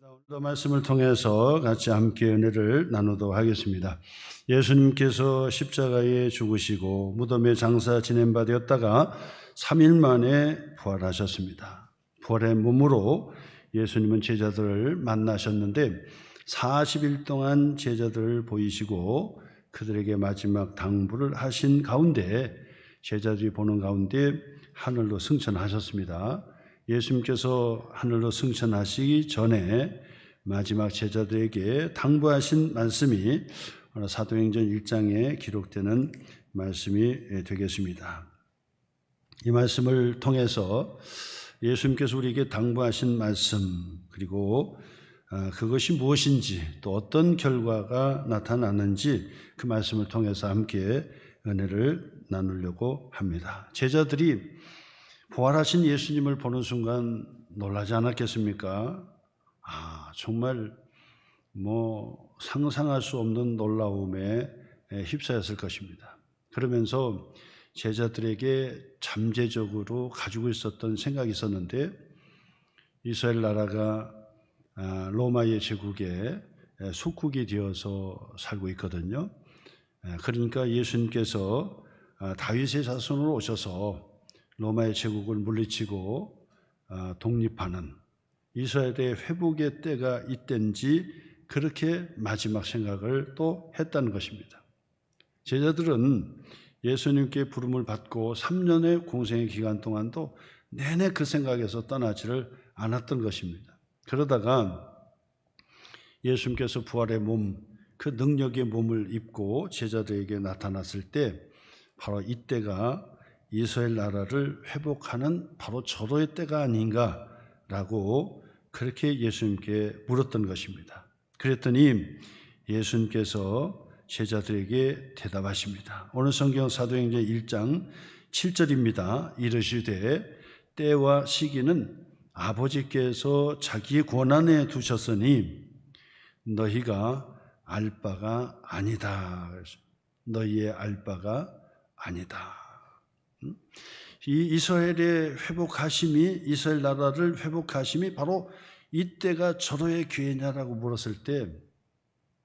오늘도 말씀을 통해서 같이 함께 은혜를 나누도록 하겠습니다. 예수님께서 십자가에 죽으시고 무덤에 장사 지낸 바 되었다가 3일 만에 부활하셨습니다. 부활의 몸으로 예수님은 제자들을 만나셨는데 40일 동안 제자들을 보이시고 그들에게 마지막 당부를 하신 가운데 제자들이 보는 가운데 하늘로 승천하셨습니다. 예수님께서 하늘로 승천하시기 전에 마지막 제자들에게 당부하신 말씀이 사도행전 1장에 기록되는 말씀이 되겠습니다. 이 말씀을 통해서 예수님께서 우리에게 당부하신 말씀, 그리고 그것이 무엇인지 또 어떤 결과가 나타나는지 그 말씀을 통해서 함께 은혜를 나누려고 합니다. 제자들이 부활하신 예수님을 보는 순간 놀라지 않았겠습니까? 정말 상상할 수 없는 놀라움에 휩싸였을 것입니다. 그러면서 제자들에게 잠재적으로 가지고 있었던 생각이 있었는데, 이스라엘 나라가 로마의 제국에 속국이 되어서 살고 있거든요. 그러니까 예수님께서 다윗의 자손으로 오셔서 로마의 제국을 물리치고 독립하는 이스라엘의 회복의 때가 이땐지 그렇게 마지막 생각을 또 했다는 것입니다. 제자들은 예수님께 부름을 받고 3년의 공생의 기간 동안도 내내 그 생각에서 떠나지를 않았던 것입니다. 그러다가 예수님께서 부활의 몸, 그 능력의 몸을 입고 제자들에게 나타났을 때 바로 이때가 이스라엘 나라를 회복하는 바로 절호의 때가 아닌가라고 그렇게 예수님께 물었던 것입니다. 그랬더니 예수님께서 제자들에게 대답하십니다. 오늘 성경 사도행전 1장 7절입니다. 이르시되 때와 시기는 아버지께서 자기의 권한에 두셨으니 너희가 알 바가 아니다. 너희의 알 바가 아니다. 이 이스라엘의 회복하심이, 이스라엘 나라를 회복하심이 바로 이때가 절호의 기회냐라고 물었을 때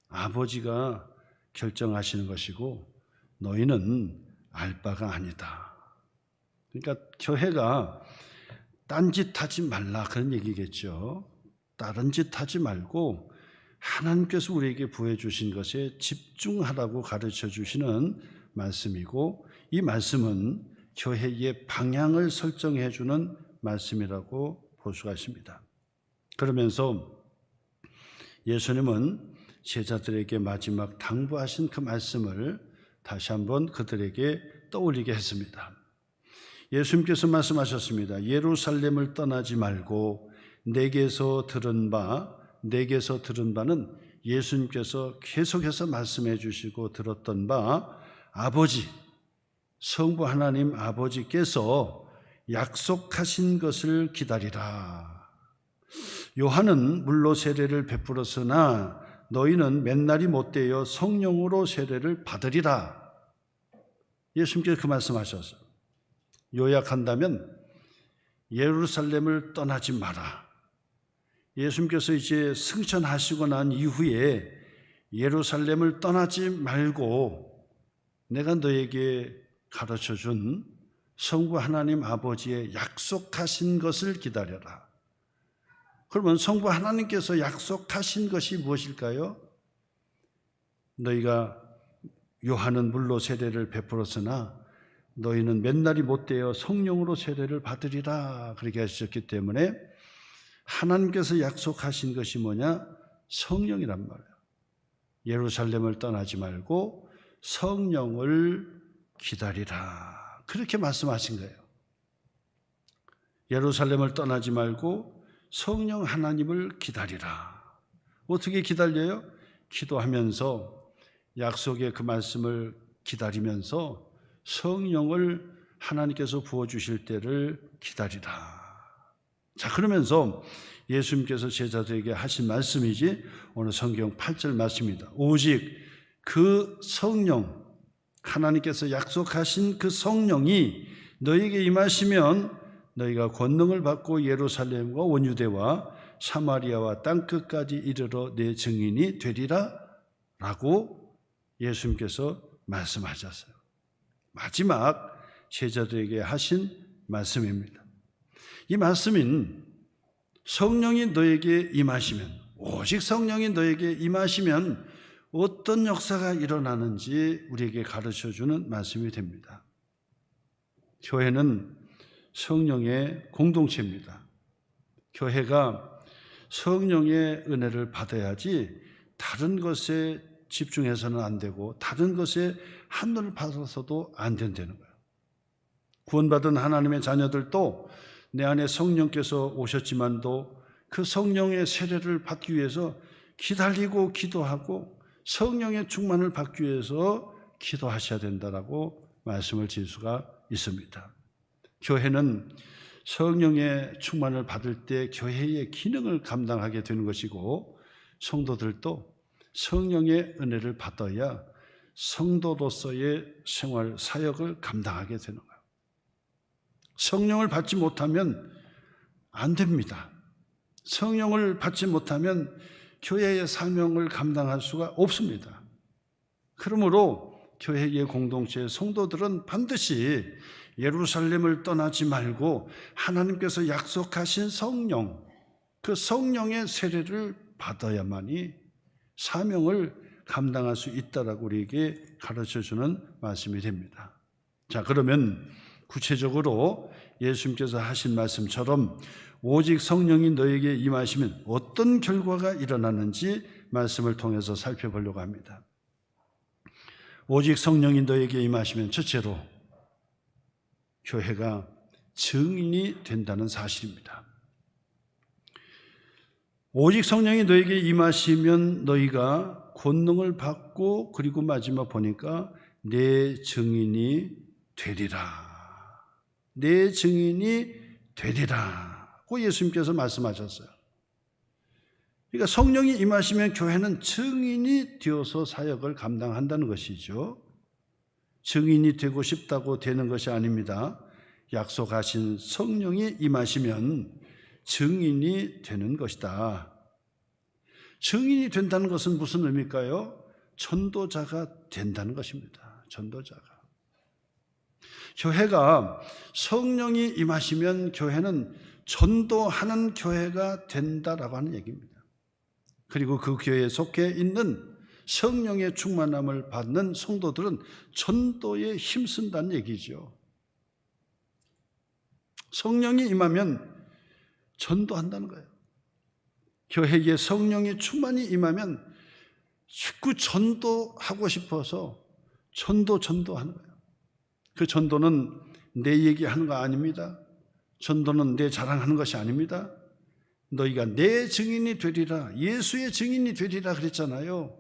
아버지가 결정하시는 것이고 너희는 알 바가 아니다. 그러니까 교회가 딴짓하지 말라 그런 얘기겠죠. 다른 짓 하지 말고 하나님께서 우리에게 부해 주신 것에 집중하라고 가르쳐 주시는 말씀이고, 이 말씀은 교회의 방향을 설정해 주는 말씀이라고 볼 수가 있습니다. 그러면서 예수님은 제자들에게 마지막 당부하신 그 말씀을 다시 한번 그들에게 떠올리게 했습니다. 예수님께서 말씀하셨습니다. 예루살렘을 떠나지 말고 내게서 들은 바는 예수님께서 계속해서 말씀해 주시고 들었던 바, 아버지, 성부 하나님 아버지께서 약속하신 것을 기다리라. 요한은 물로 세례를 베풀었으나 너희는 맨날이 못되어 성령으로 세례를 받으리라. 예수님께서 그 말씀하셨어요. 요약한다면 예루살렘을 떠나지 마라. 예수님께서 이제 승천하시고 난 이후에 예루살렘을 떠나지 말고 내가 너에게 가르쳐준 성부 하나님 아버지의 약속하신 것을 기다려라. 그러면 성부 하나님께서 약속하신 것이 무엇일까요? 너희가 요한은 물로 세례를 베풀었으나 너희는 맨날이 못되어 성령으로 세례를 받으리라 그렇게 하셨기 때문에 하나님께서 약속하신 것이 뭐냐? 성령이란 말이에요. 예루살렘을 떠나지 말고 성령을 기다리라 그렇게 말씀하신 거예요. 예루살렘을 떠나지 말고 성령 하나님을 기다리라. 어떻게 기다려요? 기도하면서 약속의 그 말씀을 기다리면서 성령을 하나님께서 부어주실 때를 기다리라. 자, 그러면서 예수님께서 제자들에게 하신 말씀이지 오늘 성경 8절 말씀입니다. 오직 그 성령, 하나님께서 약속하신 그 성령이 너희에게 임하시면 너희가 권능을 받고 예루살렘과 온 유대와 사마리아와 땅끝까지 이르러 내 증인이 되리라 라고 예수님께서 말씀하셨어요. 마지막 제자들에게 하신 말씀입니다. 이 말씀인 성령이 너에게 임하시면, 오직 성령이 너에게 임하시면 어떤 역사가 일어나는지 우리에게 가르쳐주는 말씀이 됩니다. 교회는 성령의 공동체입니다. 교회가 성령의 은혜를 받아야지 다른 것에 집중해서는 안 되고 다른 것에 한눈을 받아서도 안 된다는 거예요. 구원받은 하나님의 자녀들도 내 안에 성령께서 오셨지만도 그 성령의 세례를 받기 위해서 기다리고 기도하고 성령의 충만을 받기 위해서 기도하셔야 된다라고 말씀을 드릴 수가 있습니다. 교회는 성령의 충만을 받을 때 교회의 기능을 감당하게 되는 것이고, 성도들도 성령의 은혜를 받아야 성도로서의 생활 사역을 감당하게 되는 거예요. 성령을 받지 못하면 안 됩니다. 성령을 받지 못하면 교회의 사명을 감당할 수가 없습니다. 그러므로 교회의 공동체의 성도들은 반드시 예루살렘을 떠나지 말고 하나님께서 약속하신 성령, 그 성령의 세례를 받아야만이 사명을 감당할 수 있다라고 우리에게 가르쳐주는 말씀이 됩니다. 자, 그러면 구체적으로 예수님께서 하신 말씀처럼 오직 성령이 너에게 임하시면 어떤 결과가 일어나는지 말씀을 통해서 살펴보려고 합니다. 오직 성령이 너에게 임하시면 첫째로 교회가 증인이 된다는 사실입니다. 오직 성령이 너에게 임하시면 너희가 권능을 받고, 그리고 마지막 보니까 내 증인이 되리라. 내 증인이 되리라고 예수님께서 말씀하셨어요. 그러니까 성령이 임하시면 교회는 증인이 되어서 사역을 감당한다는 것이죠. 증인이 되고 싶다고 되는 것이 아닙니다. 약속하신 성령이 임하시면 증인이 되는 것이다. 증인이 된다는 것은 무슨 의미일까요? 전도자가 된다는 것입니다. 전도자가. 교회가 성령이 임하시면 교회는 전도하는 교회가 된다라고 하는 얘기입니다. 그리고 그 교회에 속해 있는 성령의 충만함을 받는 성도들은 전도에 힘쓴다는 얘기죠. 성령이 임하면 전도한다는 거예요. 교회에 성령의 충만이 임하면 자꾸 전도하고 싶어서 전도하는 거예요. 그 전도는 내 얘기하는 거 아닙니다. 전도는 내 자랑하는 것이 아닙니다. 너희가 내 증인이 되리라, 예수의 증인이 되리라 그랬잖아요.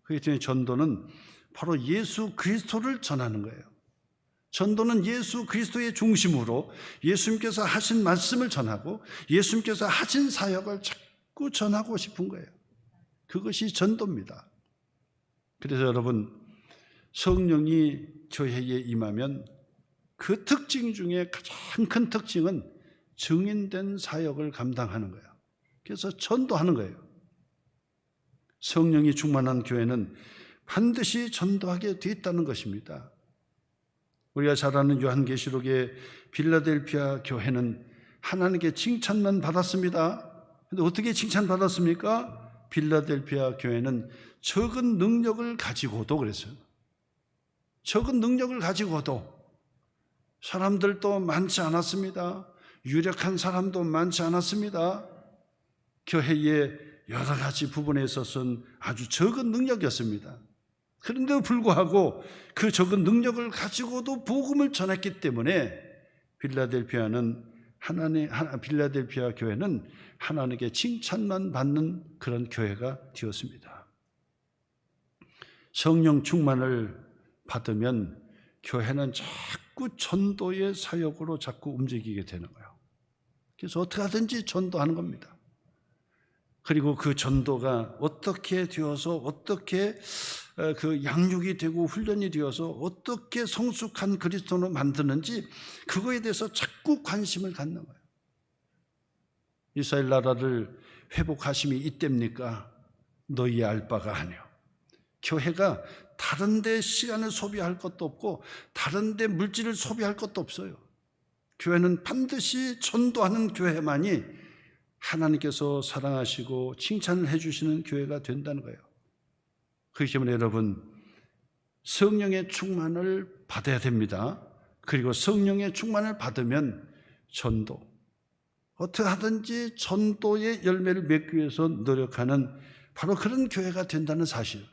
그렇기 때문에 전도는 바로 예수 그리스도를 전하는 거예요. 전도는 예수 그리스도의 중심으로 예수님께서 하신 말씀을 전하고 예수님께서 하신 사역을 자꾸 전하고 싶은 거예요. 그것이 전도입니다. 그래서 여러분, 성령이 교회에 임하면 그 특징 중에 가장 큰 특징은 증인된 사역을 감당하는 거예요. 그래서 전도하는 거예요. 성령이 충만한 교회는 반드시 전도하게 돼 있다는 것입니다. 우리가 잘 아는 요한계시록의 빌라델피아 교회는 하나님께 칭찬만 받았습니다. 그런데 어떻게 칭찬받았습니까? 빌라델피아 교회는 적은 능력을 가지고도 그랬어요. 적은 능력을 가지고도 사람들도 많지 않았습니다. 유력한 사람도 많지 않았습니다. 교회의 여러 가지 부분에 있어서는 아주 적은 능력이었습니다. 그런데도 불구하고 그 적은 능력을 가지고도 복음을 전했기 때문에 빌라델피아 교회는 하나님께 칭찬만 받는 그런 교회가 되었습니다. 성령 충만을 받으면 교회는 자꾸 전도의 사역으로 자꾸 움직이게 되는 거예요. 그래서 어떻게 하든지 전도하는 겁니다. 그리고 그 전도가 어떻게 되어서 어떻게 그 양육이 되고 훈련이 되어서 어떻게 성숙한 그리스도로 만드는지 그거에 대해서 자꾸 관심을 갖는 거예요. 이스라엘 나라를 회복하심이 이때입니까? 너희의 알 바가 아니요. 교회가 다른 데 시간을 소비할 것도 없고 다른 데 물질을 소비할 것도 없어요. 교회는 반드시 전도하는 교회만이 하나님께서 사랑하시고 칭찬을 해주시는 교회가 된다는 거예요. 그렇기 때문에 여러분, 성령의 충만을 받아야 됩니다. 그리고 성령의 충만을 받으면 전도, 어떻게 하든지 전도의 열매를 맺기 위해서 노력하는 바로 그런 교회가 된다는 사실.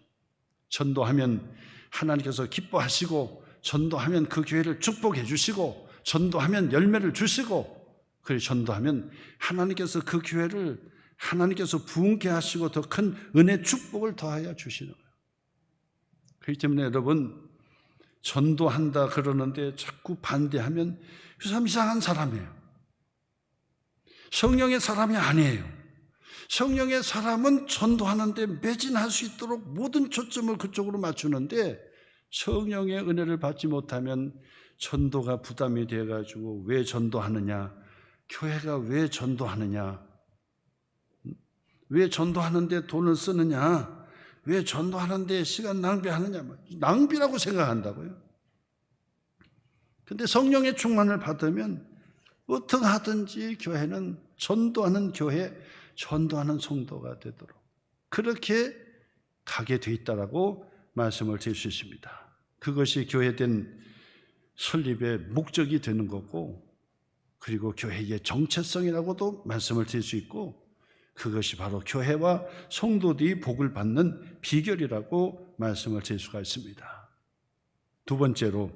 전도하면 하나님께서 기뻐하시고, 전도하면 그 교회를 축복해 주시고, 전도하면 열매를 주시고, 그리고 전도하면 하나님께서 그 교회를 하나님께서 부흥케 하시고 더 큰 은혜 축복을 더하여 주시는 거예요. 그렇기 때문에 여러분, 전도한다 그러는데 자꾸 반대하면 그 사람 이상한 사람이에요. 성령의 사람이 아니에요. 성령의 사람은 전도하는데 매진할 수 있도록 모든 초점을 그쪽으로 맞추는데, 성령의 은혜를 받지 못하면 전도가 부담이 돼가지고 왜 전도하느냐, 교회가 왜 전도하느냐, 왜 전도하는데 돈을 쓰느냐, 왜 전도하는데 시간 낭비하느냐, 낭비라고 생각한다고요. 근데 성령의 충만을 받으면 어떻게 하든지 교회는 전도하는 교회, 전도하는 성도가 되도록 그렇게 가게 돼 있다라고 말씀을 드릴 수 있습니다. 그것이 교회된 설립의 목적이 되는 거고, 그리고 교회의 정체성이라고도 말씀을 드릴 수 있고, 그것이 바로 교회와 성도들이 복을 받는 비결이라고 말씀을 드릴 수가 있습니다. 두 번째로,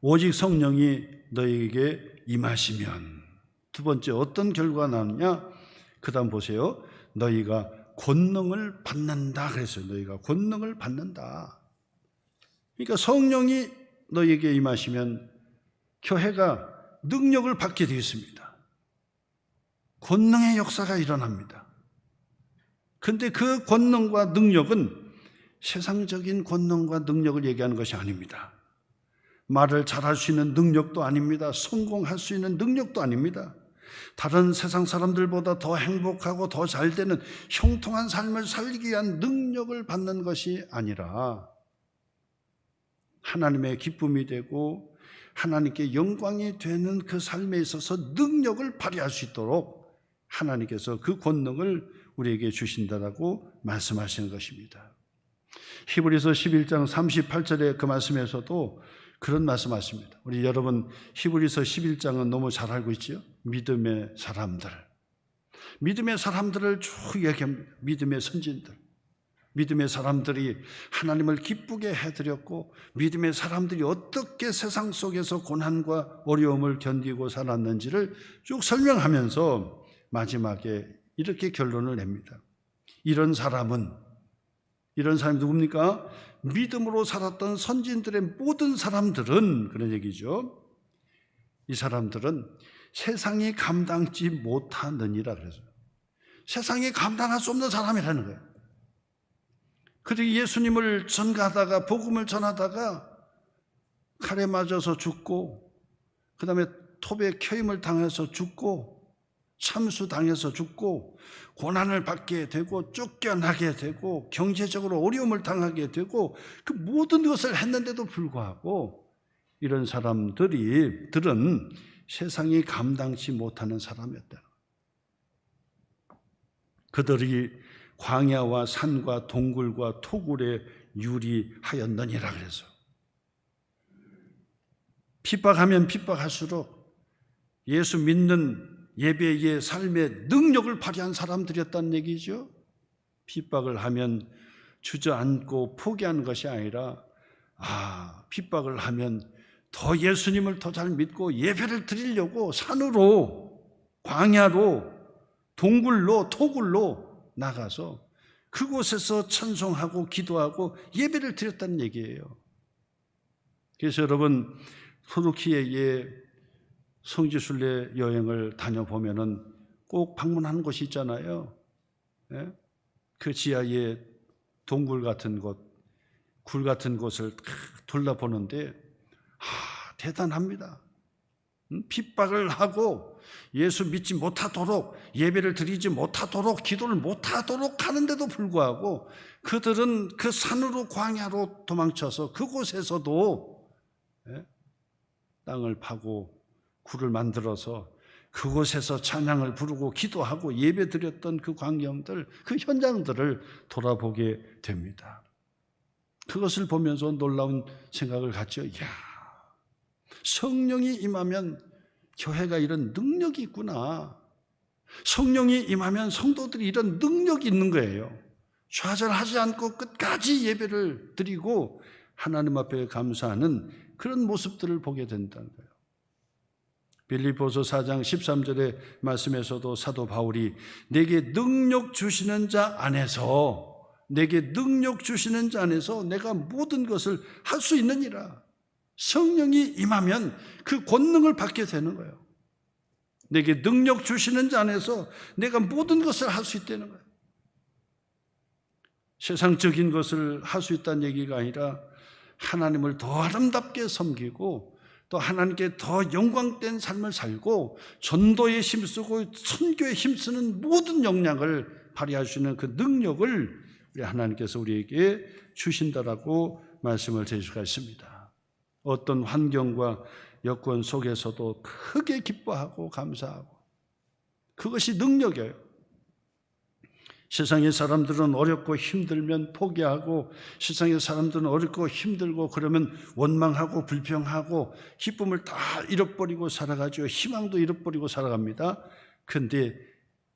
오직 성령이 너희에게 임하시면, 두 번째 어떤 결과가 나느냐? 그 다음 보세요. 너희가 권능을 받는다 그랬어요. 너희가 권능을 받는다. 그러니까 성령이 너희에게 임하시면 교회가 능력을 받게 되어 있습니다. 권능의 역사가 일어납니다. 그런데 그 권능과 능력은 세상적인 권능과 능력을 얘기하는 것이 아닙니다. 말을 잘할 수 있는 능력도 아닙니다. 성공할 수 있는 능력도 아닙니다. 다른 세상 사람들보다 더 행복하고 더 잘 되는 형통한 삶을 살기 위한 능력을 받는 것이 아니라, 하나님의 기쁨이 되고 하나님께 영광이 되는 그 삶에 있어서 능력을 발휘할 수 있도록 하나님께서 그 권능을 우리에게 주신다라고 말씀하시는 것입니다. 히브리서 11장 38절의 그 말씀에서도 그런 말씀하십니다. 우리 여러분, 히브리서 11장은 너무 잘 알고 있죠? 믿음의 사람들, 믿음의 사람들을 쭉 얘기합니다. 믿음의 선진들, 믿음의 사람들이 하나님을 기쁘게 해드렸고, 믿음의 사람들이 어떻게 세상 속에서 고난과 어려움을 견디고 살았는지를 쭉 설명하면서 마지막에 이렇게 결론을 냅니다. 이런 사람이 누굽니까? 믿음으로 살았던 선진들의 모든 사람들은, 그런 얘기죠. 이 사람들은 세상이 감당지 못하느니라 그래서, 세상이 감당할 수 없는 사람이라는 거예요. 그리고 예수님을 전가하다가, 복음을 전하다가 칼에 맞아서 죽고, 그 다음에 톱에 켜임을 당해서 죽고, 참수당해서 죽고, 고난을 받게 되고, 쫓겨나게 되고, 경제적으로 어려움을 당하게 되고, 그 모든 것을 했는데도 불구하고 이런 사람들은 세상이 감당치 못하는 사람이었다. 그들이 광야와 산과 동굴과 토굴에 유리하였느니라 그래서, 핍박하면 핍박할수록 예수 믿는 예배의 삶의 능력을 발휘한 사람들이었다는 얘기죠. 핍박을 하면 주저앉고 포기하는 것이 아니라, 핍박을 하면 더 예수님을 더 잘 믿고 예배를 드리려고 산으로, 광야로, 동굴로, 토굴로 나가서 그곳에서 찬송하고 기도하고 예배를 드렸다는 얘기예요. 그래서 여러분, 토르키에의 성지순례 여행을 다녀보면은 꼭 방문하는 곳이 있잖아요. 예? 그 지하에 동굴 같은 곳, 굴 같은 곳을 둘러보는데 대단합니다. 핍박을 하고 예수 믿지 못하도록, 예배를 드리지 못하도록, 기도를 못하도록 하는데도 불구하고 그들은 그 산으로, 광야로 도망쳐서 그곳에서도 땅을 파고 굴을 만들어서 그곳에서 찬양을 부르고 기도하고 예배 드렸던 그 광경들, 그 현장들을 돌아보게 됩니다. 그것을 보면서 놀라운 생각을 갖죠. 이야, 성령이 임하면 교회가 이런 능력이 있구나. 성령이 임하면 성도들이 이런 능력이 있는 거예요. 좌절하지 않고 끝까지 예배를 드리고 하나님 앞에 감사하는 그런 모습들을 보게 된다는 거예요. 빌립보서 4장 13절의 말씀에서도 사도 바울이 내게 능력 주시는 자 안에서, 내게 능력 주시는 자 안에서 내가 모든 것을 할 수 있느니라. 성령이 임하면 그 권능을 받게 되는 거예요. 내게 능력 주시는 자 안에서 내가 모든 것을 할 수 있다는 거예요. 세상적인 것을 할 수 있다는 얘기가 아니라 하나님을 더 아름답게 섬기고 또 하나님께 더 영광된 삶을 살고 전도에 힘쓰고 선교에 힘쓰는 모든 역량을 발휘할 수 있는 그 능력을 우리 하나님께서 우리에게 주신다라고 말씀을 드릴 수가 있습니다. 어떤 환경과 여건 속에서도 크게 기뻐하고 감사하고, 그것이 능력이에요. 세상의 사람들은 어렵고 힘들면 포기하고, 세상의 사람들은 어렵고 힘들고 그러면 원망하고 불평하고 기쁨을 다 잃어버리고 살아가죠. 희망도 잃어버리고 살아갑니다. 그런데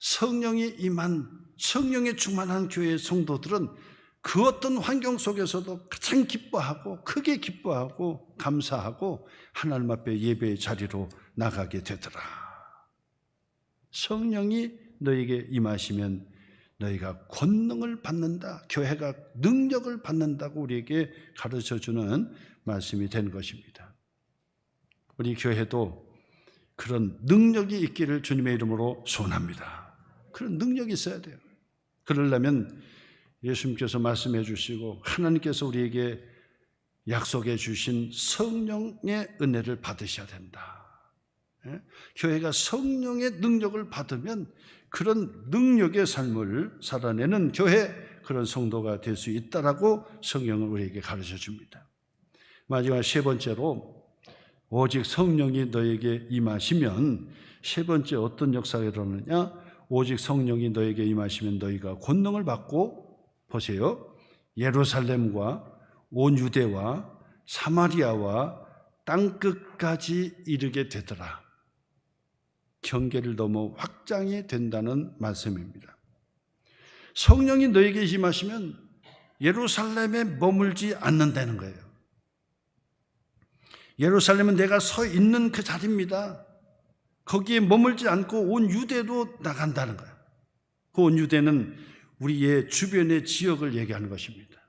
성령이 임한, 성령에 충만한 교회의 성도들은 그 어떤 환경 속에서도 가장 기뻐하고 크게 기뻐하고 감사하고 하나님 앞에 예배의 자리로 나가게 되더라. 성령이 너에게 임하시면 너희가 권능을 받는다, 교회가 능력을 받는다고 우리에게 가르쳐주는 말씀이 된 것입니다. 우리 교회도 그런 능력이 있기를 주님의 이름으로 소원합니다. 그런 능력이 있어야 돼요. 그러려면 예수님께서 말씀해 주시고 하나님께서 우리에게 약속해 주신 성령의 은혜를 받으셔야 된다. 교회가 성령의 능력을 받으면 그런 능력의 삶을 살아내는 교회, 그런 성도가 될 수 있다라고 성경은 우리에게 가르쳐 줍니다. 마지막 세 번째로, 오직 성령이 너에게 임하시면, 세 번째 어떤 역사가 일어나느냐? 오직 성령이 너에게 임하시면 너희가 권능을 받고, 보세요, 예루살렘과 온 유대와 사마리아와 땅끝까지 이르게 되더라. 경계를 넘어 확장이 된다는 말씀입니다. 성령이 너에게 임하시면 예루살렘에 머물지 않는다는 거예요. 예루살렘은 내가 서 있는 그 자리입니다. 거기에 머물지 않고 온 유대로 나간다는 거예요. 그 온 유대는 우리의 주변의 지역을 얘기하는 것입니다.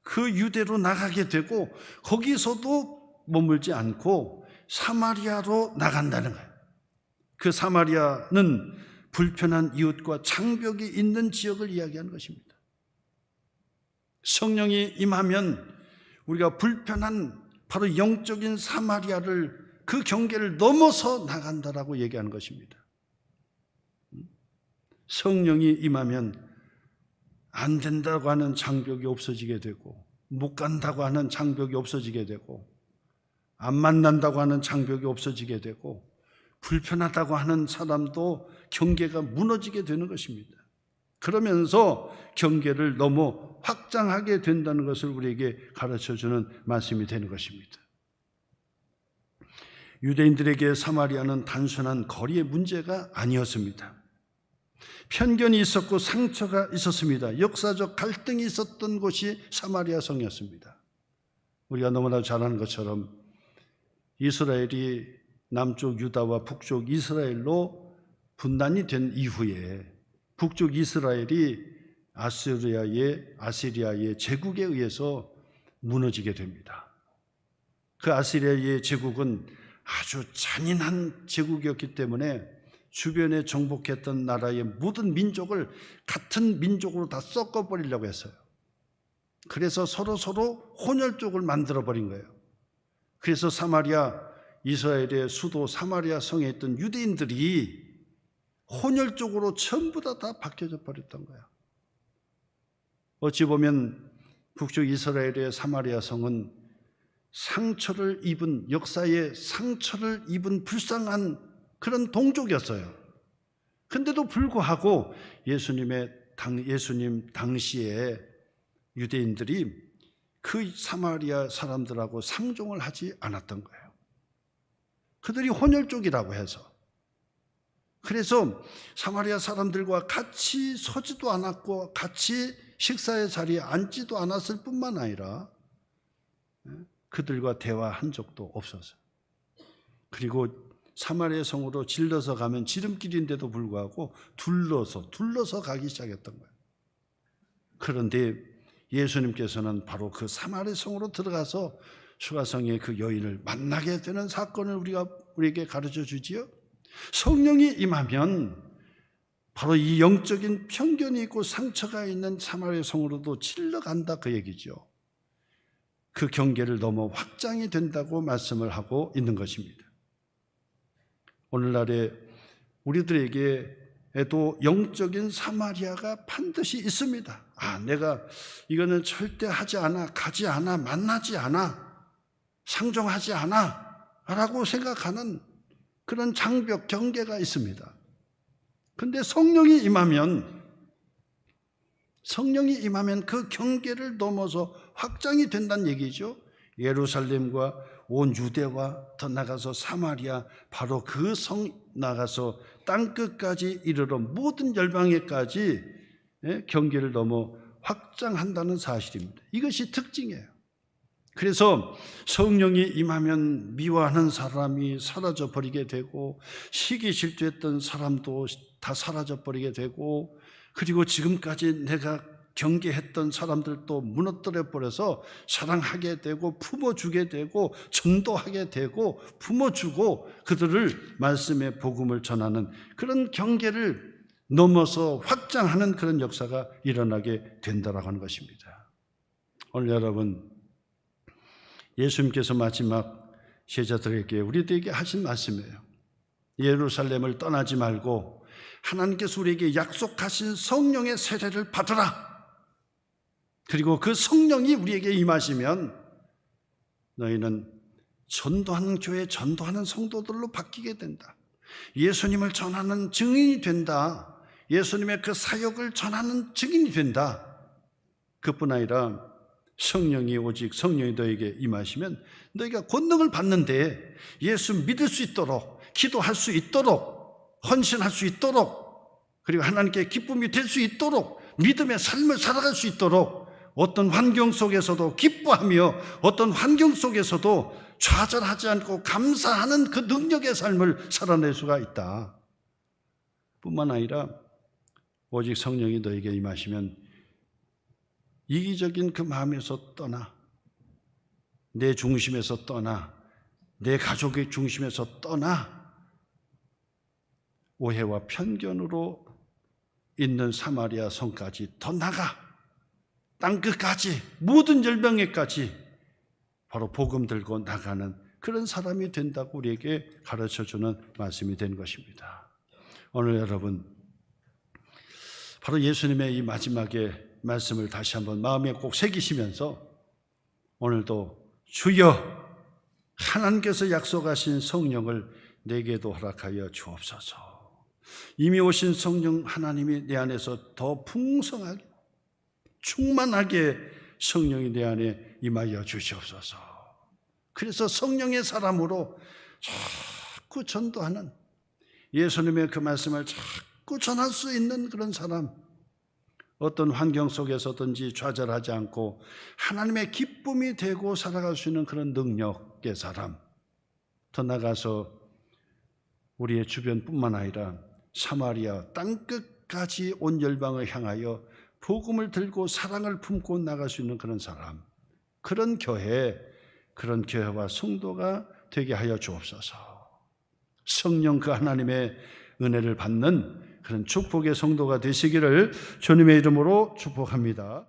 그 유대로 나가게 되고 거기서도 머물지 않고 사마리아로 나간다는 거예요. 그 사마리아는 불편한 이웃과 장벽이 있는 지역을 이야기하는 것입니다. 성령이 임하면 우리가 불편한 바로 영적인 사마리아를, 그 경계를 넘어서 나간다라고 얘기하는 것입니다. 성령이 임하면 안 된다고 하는 장벽이 없어지게 되고, 못 간다고 하는 장벽이 없어지게 되고, 안 만난다고 하는 장벽이 없어지게 되고, 불편하다고 하는 사람도 경계가 무너지게 되는 것입니다. 그러면서 경계를 넘어 확장하게 된다는 것을 우리에게 가르쳐주는 말씀이 되는 것입니다. 유대인들에게 사마리아는 단순한 거리의 문제가 아니었습니다. 편견이 있었고 상처가 있었습니다. 역사적 갈등이 있었던 곳이 사마리아 성이었습니다. 우리가 너무나 잘 아는 것처럼 이스라엘이 남쪽 유다와 북쪽 이스라엘로 분단이 된 이후에 북쪽 이스라엘이 아시리아의 제국에 의해서 무너지게 됩니다. 그 아시리아의 제국은 아주 잔인한 제국이었기 때문에 주변에 정복했던 나라의 모든 민족을 같은 민족으로 다 섞어버리려고 했어요. 그래서 서로 혼혈족을 만들어버린 거예요. 그래서 사마리아 이스라엘의 수도 사마리아 성에 있던 유대인들이 혼혈적으로 전부 다 바뀌어져 버렸던 거야. 어찌 보면 북쪽 이스라엘의 사마리아 성은 상처를 입은, 역사의 상처를 입은 불쌍한 그런 동족이었어요. 근데도 불구하고 예수님 당시에 유대인들이 그 사마리아 사람들하고 상종을 하지 않았던 거예요. 그들이 혼혈족이라고 해서. 그래서 사마리아 사람들과 같이 서지도 않았고 같이 식사의 자리에 앉지도 않았을 뿐만 아니라 그들과 대화한 적도 없었어요. 그리고 사마리아 성으로 질러서 가면 지름길인데도 불구하고 둘러서 가기 시작했던 거예요. 그런데 예수님께서는 바로 그 사마리아 성으로 들어가서 수가성의 그 여인을 만나게 되는 사건을 우리에게 가르쳐 주지요. 성령이 임하면 바로 이 영적인 편견이 있고 상처가 있는 사마리아 성으로도 질러간다, 그 얘기죠. 그 경계를 넘어 확장이 된다고 말씀을 하고 있는 것입니다. 오늘날에 우리들에게도 영적인 사마리아가 반드시 있습니다. 내가 이거는 절대 하지 않아, 가지 않아, 만나지 않아, 상종하지 않아 라고 생각하는 그런 장벽, 경계가 있습니다. 근데 성령이 임하면 그 경계를 넘어서 확장이 된다는 얘기죠. 예루살렘과 온 유대와 더 나가서 사마리아, 바로 그 성 나가서 땅끝까지 이르러 모든 열방에까지 경계를 넘어 확장한다는 사실입니다. 이것이 특징이에요. 그래서 성령이 임하면 미워하는 사람이 사라져 버리게 되고, 시기 질투했던 사람도 다 사라져 버리게 되고, 그리고 지금까지 내가 경계했던 사람들도 무너뜨려 버려서 사랑하게 되고 품어주게 되고 전도하게 되고 품어주고 그들을 말씀의 복음을 전하는 그런 경계를 넘어서 확장하는 그런 역사가 일어나게 된다라고 하는 것입니다. 오늘 여러분, 예수님께서 마지막 제자들에게, 우리들에게 하신 말씀이에요. 예루살렘을 떠나지 말고 하나님께서 우리에게 약속하신 성령의 세례를 받으라. 그리고 그 성령이 우리에게 임하시면 너희는 전도하는 교회, 전도하는 성도들로 바뀌게 된다. 예수님을 전하는 증인이 된다. 예수님의 그 사역을 전하는 증인이 된다. 그뿐 아니라 오직 성령이 너에게 임하시면 너희가 권능을 받는데 예수 믿을 수 있도록, 기도할 수 있도록, 헌신할 수 있도록, 그리고 하나님께 기쁨이 될 수 있도록, 믿음의 삶을 살아갈 수 있도록, 어떤 환경 속에서도 기뻐하며 어떤 환경 속에서도 좌절하지 않고 감사하는 그 능력의 삶을 살아낼 수가 있다. 뿐만 아니라 오직 성령이 너에게 임하시면 이기적인 그 마음에서 떠나, 내 중심에서 떠나, 내 가족의 중심에서 떠나 오해와 편견으로 있는 사마리아 성까지 더 나가 땅끝까지, 모든 열방에까지 바로 복음 들고 나가는 그런 사람이 된다고 우리에게 가르쳐주는 말씀이 된 것입니다. 오늘 여러분, 바로 예수님의 이 마지막에 말씀을 다시 한번 마음에 꼭 새기시면서 오늘도 주여, 하나님께서 약속하신 성령을 내게도 허락하여 주옵소서. 이미 오신 성령 하나님이 내 안에서 더 풍성하게, 충만하게 성령이 내 안에 임하여 주시옵소서. 그래서 성령의 사람으로 자꾸 전도하는, 예수님의 그 말씀을 자꾸 전할 수 있는 그런 사람, 어떤 환경 속에서든지 좌절하지 않고 하나님의 기쁨이 되고 살아갈 수 있는 그런 능력의 사람, 더 나가서 우리의 주변뿐만 아니라 사마리아 땅끝까지 온 열방을 향하여 복음을 들고 사랑을 품고 나갈 수 있는 그런 사람, 그런 교회와 성도가 되게 하여 주옵소서. 성령 그 하나님의 은혜를 받는 그런 축복의 성도가 되시기를 주님의 이름으로 축복합니다.